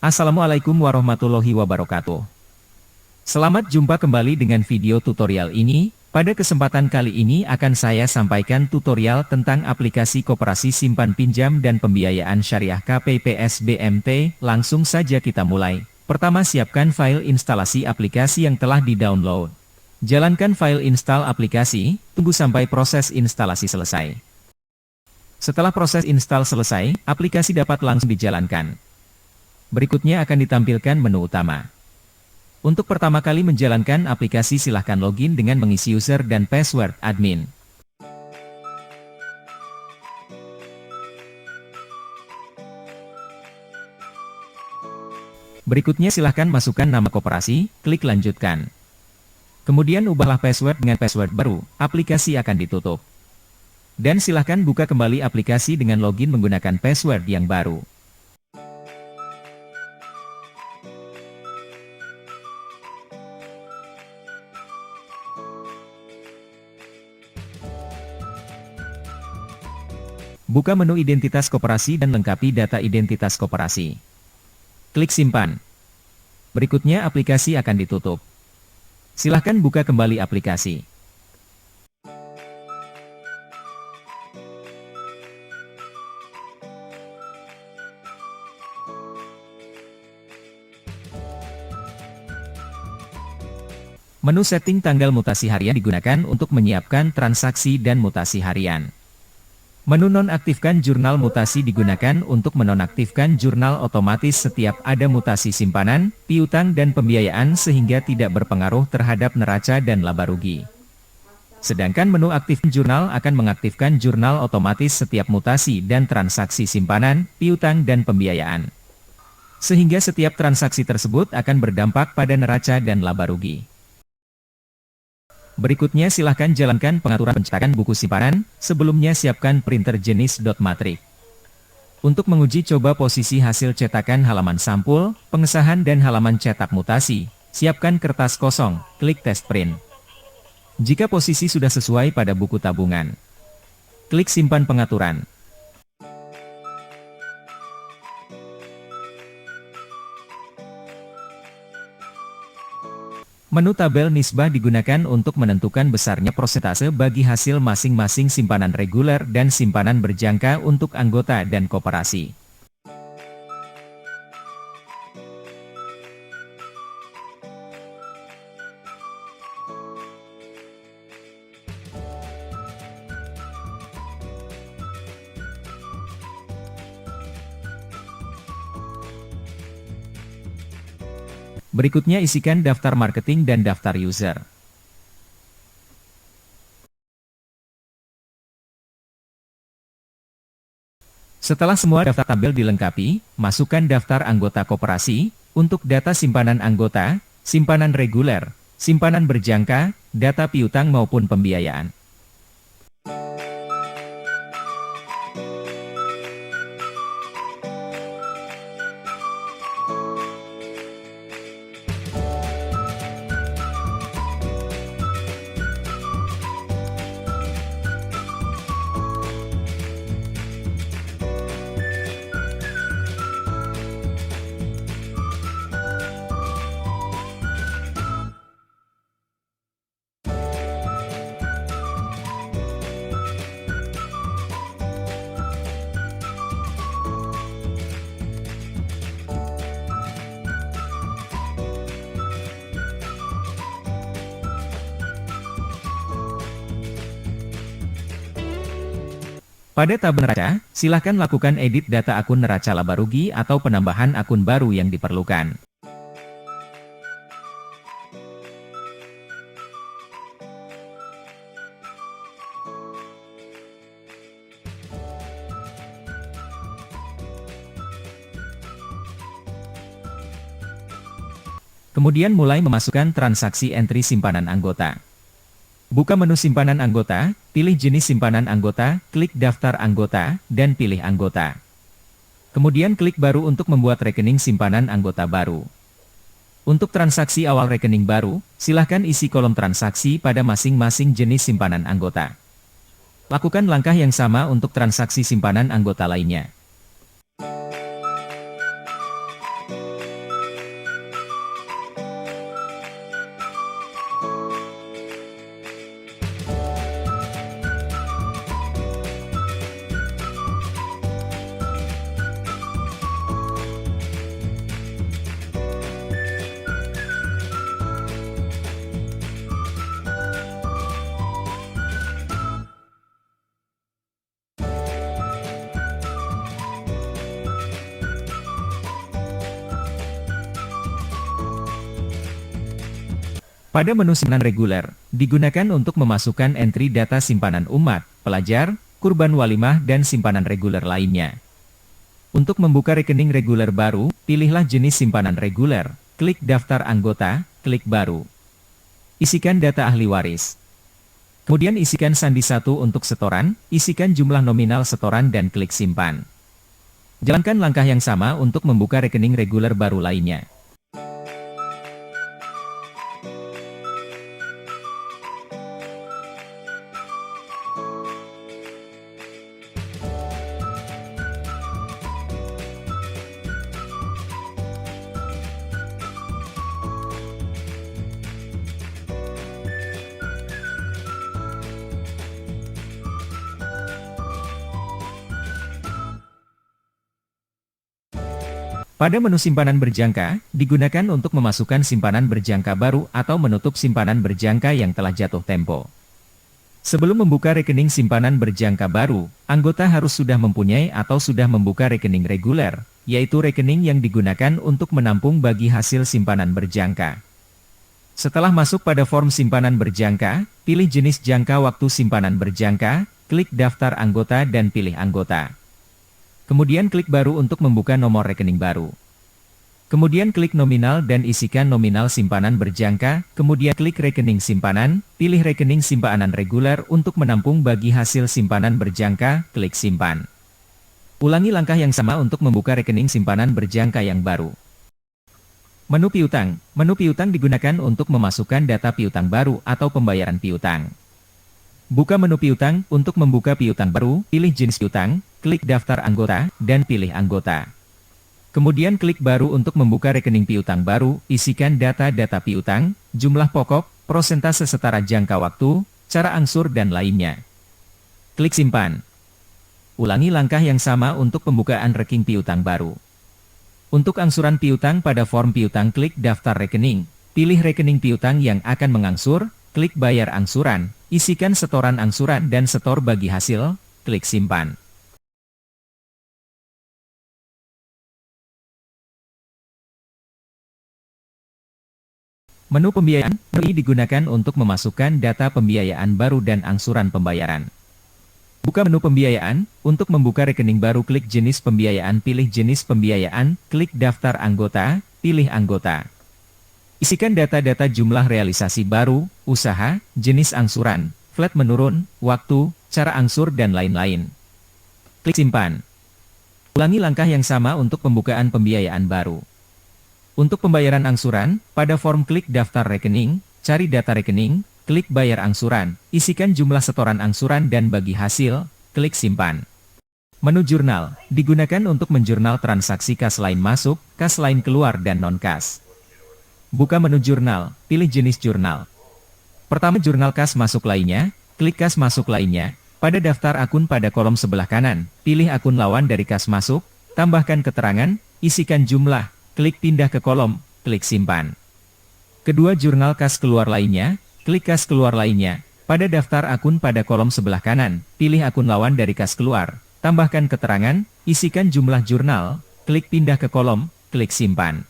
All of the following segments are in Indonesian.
Assalamualaikum warahmatullahi wabarakatuh. Selamat jumpa kembali dengan video tutorial ini. Pada kesempatan kali ini akan saya sampaikan tutorial tentang aplikasi Koperasi Simpan Pinjam dan Pembiayaan Syariah KPPS BMT. Langsung saja kita mulai. Pertama, siapkan file instalasi aplikasi yang telah di-download. Jalankan file install aplikasi, tunggu sampai proses instalasi selesai. Setelah proses install selesai, aplikasi dapat langsung dijalankan. Berikutnya akan ditampilkan menu utama. Untuk pertama kali menjalankan aplikasi, silahkan login dengan mengisi user dan password admin. Berikutnya silahkan masukkan nama koperasi, klik lanjutkan. Kemudian ubahlah password dengan password baru, aplikasi akan ditutup. Dan silahkan buka kembali aplikasi dengan login menggunakan password yang baru. Buka menu identitas koperasi dan lengkapi data identitas koperasi. Klik simpan. Berikutnya aplikasi akan ditutup. Silahkan buka kembali aplikasi. Menu setting tanggal mutasi harian digunakan untuk menyiapkan transaksi dan mutasi harian. Menu nonaktifkan jurnal mutasi digunakan untuk menonaktifkan jurnal otomatis setiap ada mutasi simpanan, piutang dan pembiayaan sehingga tidak berpengaruh terhadap neraca dan laba rugi. Sedangkan menu aktif jurnal akan mengaktifkan jurnal otomatis setiap mutasi dan transaksi simpanan, piutang dan pembiayaan. Sehingga setiap transaksi tersebut akan berdampak pada neraca dan laba rugi. Berikutnya silahkan jalankan pengaturan pencetakan buku simpanan, sebelumnya siapkan printer jenis dot matrix. Untuk menguji coba posisi hasil cetakan halaman sampul, pengesahan dan halaman cetak mutasi, siapkan kertas kosong, klik test print. Jika posisi sudah sesuai pada buku tabungan, klik simpan pengaturan. Menu tabel nisbah digunakan untuk menentukan besarnya persentase bagi hasil masing-masing simpanan reguler dan simpanan berjangka untuk anggota dan koperasi. Berikutnya isikan daftar marketing dan daftar user. Setelah semua daftar tabel dilengkapi, masukkan daftar anggota koperasi, untuk data simpanan anggota, simpanan reguler, simpanan berjangka, data piutang maupun pembiayaan. Pada tabel neraca, silahkan lakukan edit data akun neraca laba rugi atau penambahan akun baru yang diperlukan. Kemudian mulai memasukkan transaksi entry simpanan anggota. Buka menu simpanan anggota, pilih jenis simpanan anggota, klik daftar anggota, dan pilih anggota. Kemudian klik baru untuk membuat rekening simpanan anggota baru. Untuk transaksi awal rekening baru, silahkan isi kolom transaksi pada masing-masing jenis simpanan anggota. Lakukan langkah yang sama untuk transaksi simpanan anggota lainnya. Pada menu simpanan reguler, digunakan untuk memasukkan entry data simpanan umat, pelajar, kurban walimah dan simpanan reguler lainnya. Untuk membuka rekening reguler baru, pilihlah jenis simpanan reguler, klik daftar anggota, klik baru. Isikan data ahli waris. Kemudian isikan sandi 1 untuk setoran, isikan jumlah nominal setoran dan klik simpan. Jalankan langkah yang sama untuk membuka rekening reguler baru lainnya. Pada menu simpanan berjangka, digunakan untuk memasukkan simpanan berjangka baru atau menutup simpanan berjangka yang telah jatuh tempo. Sebelum membuka rekening simpanan berjangka baru, anggota harus sudah mempunyai atau sudah membuka rekening reguler, yaitu rekening yang digunakan untuk menampung bagi hasil simpanan berjangka. Setelah masuk pada form simpanan berjangka, pilih jenis jangka waktu simpanan berjangka, klik daftar anggota dan pilih anggota. Kemudian klik baru untuk membuka nomor rekening baru. Kemudian klik nominal dan isikan nominal simpanan berjangka, kemudian klik rekening simpanan, pilih rekening simpanan reguler untuk menampung bagi hasil simpanan berjangka, klik simpan. Ulangi langkah yang sama untuk membuka rekening simpanan berjangka yang baru. Menu piutang. Menu piutang digunakan untuk memasukkan data piutang baru atau pembayaran piutang. Buka menu piutang, untuk membuka piutang baru, pilih jenis piutang, klik daftar anggota, dan pilih anggota. Kemudian klik baru untuk membuka rekening piutang baru, isikan data-data piutang, jumlah pokok, prosentase setara jangka waktu, cara angsur dan lainnya. Klik simpan. Ulangi langkah yang sama untuk pembukaan rekening piutang baru. Untuk angsuran piutang pada form piutang klik daftar rekening, pilih rekening piutang yang akan mengangsur, klik bayar angsuran, isikan setoran angsuran dan setor bagi hasil, klik simpan. Menu pembiayaan, menu ini digunakan untuk memasukkan data pembiayaan baru dan angsuran pembayaran. Buka menu pembiayaan, untuk membuka rekening baru klik jenis pembiayaan, pilih jenis pembiayaan, klik daftar anggota, pilih anggota. Isikan data-data jumlah realisasi baru, usaha, jenis angsuran, flat menurun, waktu, cara angsur dan lain-lain. Klik simpan. Ulangi langkah yang sama untuk pembukaan pembiayaan baru. Untuk pembayaran angsuran, pada form klik daftar rekening, cari data rekening, klik bayar angsuran, isikan jumlah setoran angsuran dan bagi hasil, klik simpan. Menu jurnal, digunakan untuk menjurnal transaksi kas lain masuk, kas lain keluar dan non-kas. Buka menu jurnal, pilih jenis jurnal. Pertama jurnal kas masuk lainnya, klik kas masuk lainnya. Pada daftar akun pada kolom sebelah kanan, pilih akun lawan dari kas masuk, tambahkan keterangan, isikan jumlah, klik pindah ke kolom, klik simpan. Kedua jurnal kas keluar lainnya, klik kas keluar lainnya. Pada daftar akun pada kolom sebelah kanan, pilih akun lawan dari kas keluar, tambahkan keterangan, isikan jumlah jurnal, klik pindah ke kolom, klik simpan.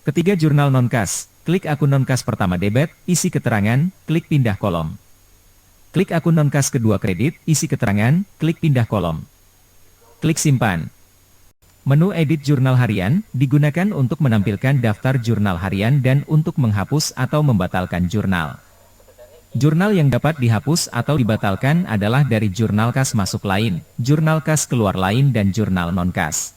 Ketiga jurnal non-kas, klik akun non-kas pertama debit, isi keterangan, klik pindah kolom. Klik akun non-kas kedua kredit, isi keterangan, klik pindah kolom. Klik simpan. Menu edit jurnal harian, digunakan untuk menampilkan daftar jurnal harian dan untuk menghapus atau membatalkan jurnal. Jurnal yang dapat dihapus atau dibatalkan adalah dari jurnal kas masuk lain, jurnal kas keluar lain dan jurnal non-kas.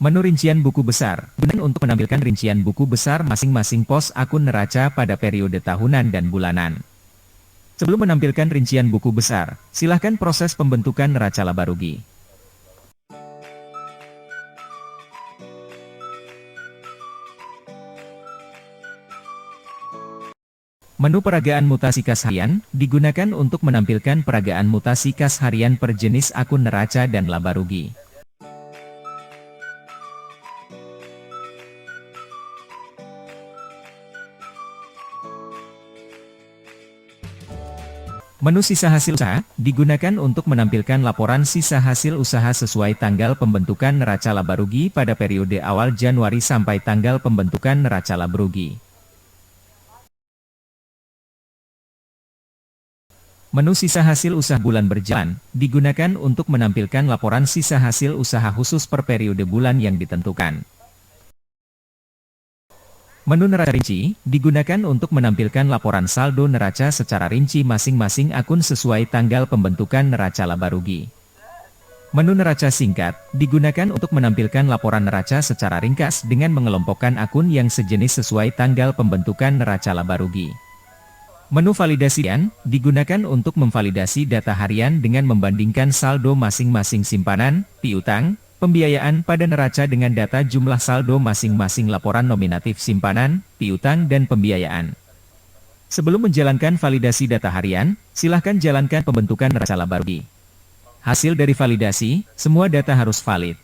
Menu rincian buku besar, guna untuk menampilkan rincian buku besar masing-masing pos akun neraca pada periode tahunan dan bulanan. Sebelum menampilkan rincian buku besar, silahkan proses pembentukan neraca laba rugi. Menu peragaan mutasi kas harian, digunakan untuk menampilkan peragaan mutasi kas harian per jenis akun neraca dan laba rugi. Menu sisa hasil usaha, digunakan untuk menampilkan laporan sisa hasil usaha sesuai tanggal pembentukan neraca laba rugi pada periode awal Januari sampai tanggal pembentukan neraca laba rugi. Menu sisa hasil usaha bulan berjalan, digunakan untuk menampilkan laporan sisa hasil usaha khusus per periode bulan yang ditentukan. Menu neraca rinci, digunakan untuk menampilkan laporan saldo neraca secara rinci masing-masing akun sesuai tanggal pembentukan neraca laba rugi. Menu neraca singkat, digunakan untuk menampilkan laporan neraca secara ringkas dengan mengelompokkan akun yang sejenis sesuai tanggal pembentukan neraca laba rugi. Menu validasi harian, digunakan untuk memvalidasi data harian dengan membandingkan saldo masing-masing simpanan, piutang, pembiayaan pada neraca dengan data jumlah saldo masing-masing laporan nominatif simpanan, piutang dan pembiayaan. Sebelum menjalankan validasi data harian, silahkan jalankan pembentukan neraca laba rugi. Hasil dari validasi, semua data harus valid.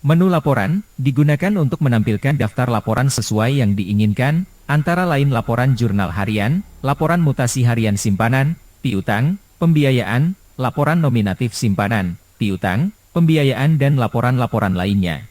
Menu laporan, digunakan untuk menampilkan daftar laporan sesuai yang diinginkan, antara lain laporan jurnal harian, laporan mutasi harian simpanan, piutang, pembiayaan, laporan nominatif simpanan, piutang, pembiayaan dan laporan-laporan lainnya.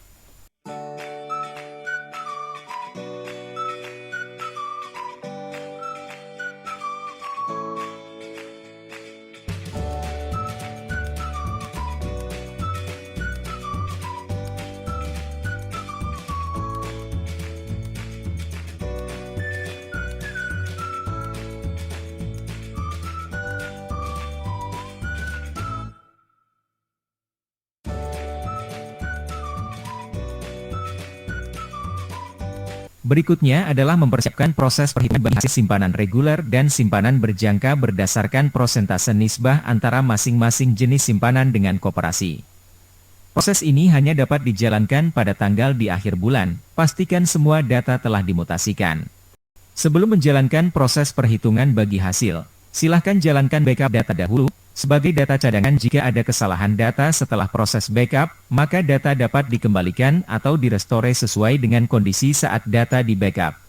Berikutnya adalah mempersiapkan proses perhitungan bagi hasil simpanan reguler dan simpanan berjangka berdasarkan prosentase nisbah antara masing-masing jenis simpanan dengan koperasi. Proses ini hanya dapat dijalankan pada tanggal di akhir bulan, pastikan semua data telah dimutasikan. Sebelum menjalankan proses perhitungan bagi hasil, silahkan jalankan backup data dahulu. Sebagai data cadangan jika ada kesalahan data setelah proses backup, maka data dapat dikembalikan atau direstore sesuai dengan kondisi saat data di backup.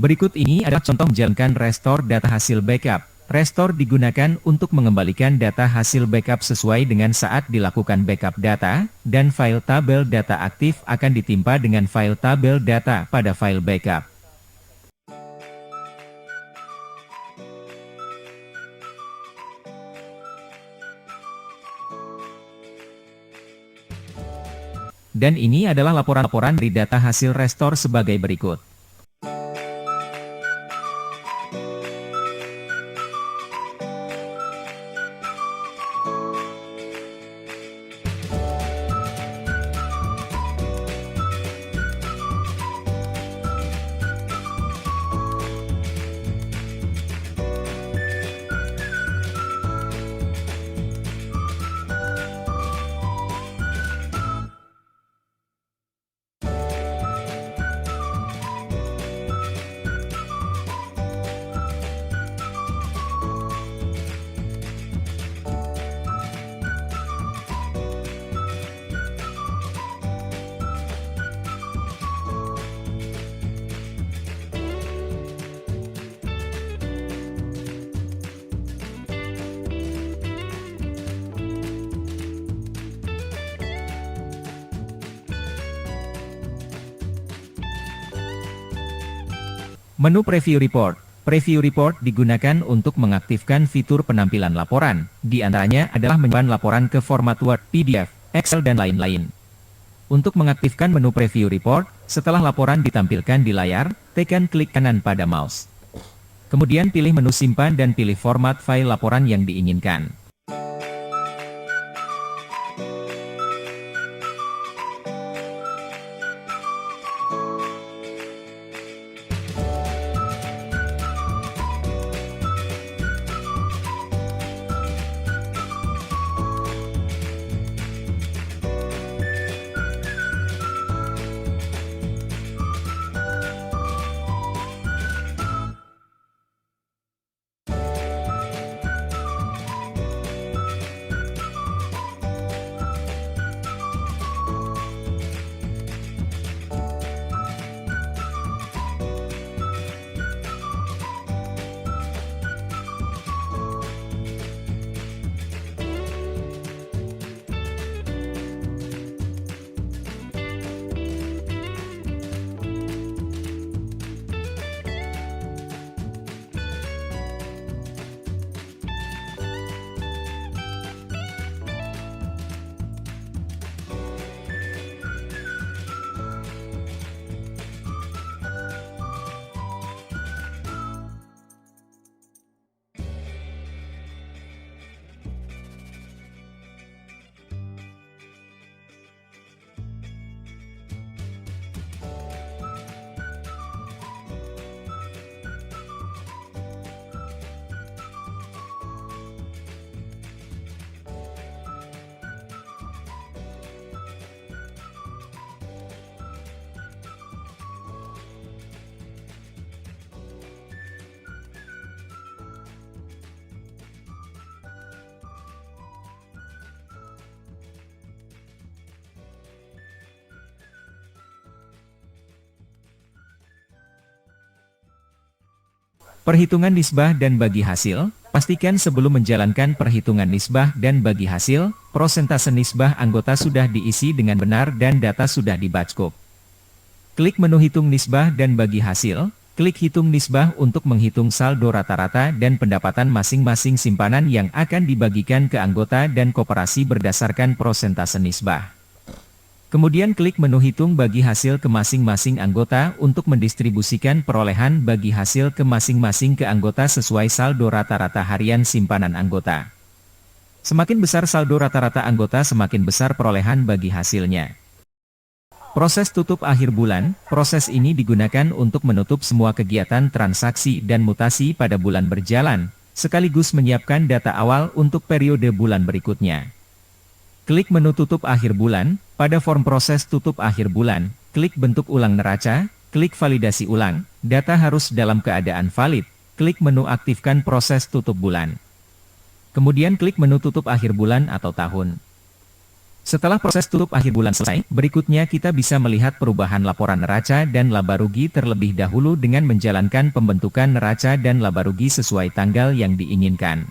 Berikut ini adalah contoh menjalankan restore data hasil backup. Restore digunakan untuk mengembalikan data hasil backup sesuai dengan saat dilakukan backup data, dan file tabel data aktif akan ditimpa dengan file tabel data pada file backup. Dan ini adalah laporan-laporan dari data hasil restore sebagai berikut. Menu Preview Report. Preview Report digunakan untuk mengaktifkan fitur penampilan laporan, di antaranya adalah menyimpan laporan ke format Word, PDF, Excel dan lain-lain. Untuk mengaktifkan menu Preview Report, setelah laporan ditampilkan di layar, tekan klik kanan pada mouse. Kemudian pilih menu Simpan dan pilih format file laporan yang diinginkan. Perhitungan nisbah dan bagi hasil. Pastikan sebelum menjalankan perhitungan nisbah dan bagi hasil, prosentase nisbah anggota sudah diisi dengan benar dan data sudah dibacukup. Klik menu hitung nisbah dan bagi hasil. Klik hitung nisbah untuk menghitung saldo rata-rata dan pendapatan masing-masing simpanan yang akan dibagikan ke anggota dan koperasi berdasarkan prosentase nisbah. Kemudian klik menu hitung bagi hasil ke masing-masing anggota untuk mendistribusikan perolehan bagi hasil ke masing-masing ke anggota sesuai saldo rata-rata harian simpanan anggota. Semakin besar saldo rata-rata anggota, semakin besar perolehan bagi hasilnya. Proses tutup akhir bulan. Proses ini digunakan untuk menutup semua kegiatan transaksi dan mutasi pada bulan berjalan, sekaligus menyiapkan data awal untuk periode bulan berikutnya. Klik menu tutup akhir bulan. Pada form proses tutup akhir bulan, klik bentuk ulang neraca, klik validasi ulang, data harus dalam keadaan valid, klik menu aktifkan proses tutup bulan. Kemudian klik menu tutup akhir bulan atau tahun. Setelah proses tutup akhir bulan selesai, berikutnya kita bisa melihat perubahan laporan neraca dan laba rugi terlebih dahulu dengan menjalankan pembentukan neraca dan laba rugi sesuai tanggal yang diinginkan.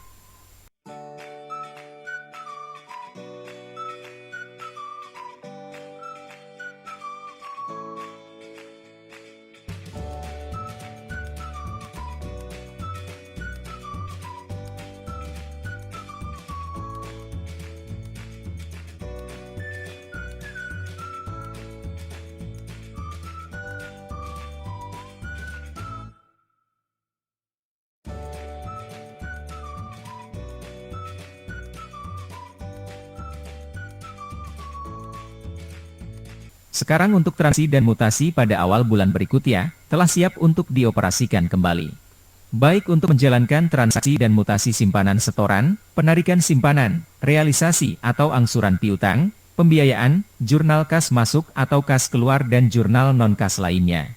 Sekarang untuk transaksi dan mutasi pada awal bulan berikutnya, telah siap untuk dioperasikan kembali. Baik untuk menjalankan transaksi dan mutasi simpanan setoran, penarikan simpanan, realisasi atau angsuran piutang, pembiayaan, jurnal kas masuk atau kas keluar dan jurnal non-kas lainnya.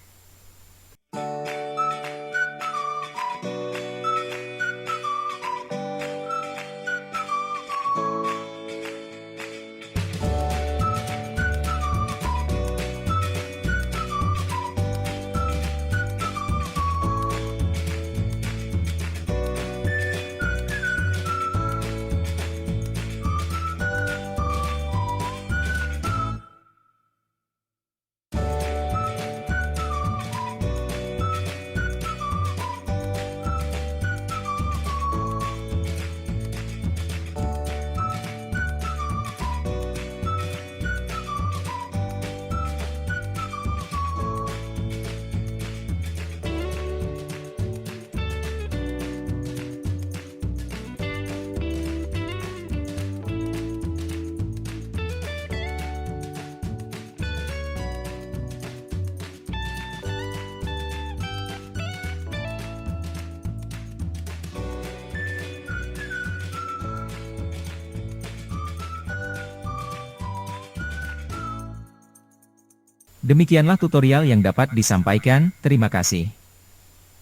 Demikianlah tutorial yang dapat disampaikan, terima kasih.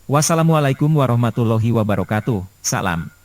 Wassalamualaikum warahmatullahi wabarakatuh, salam.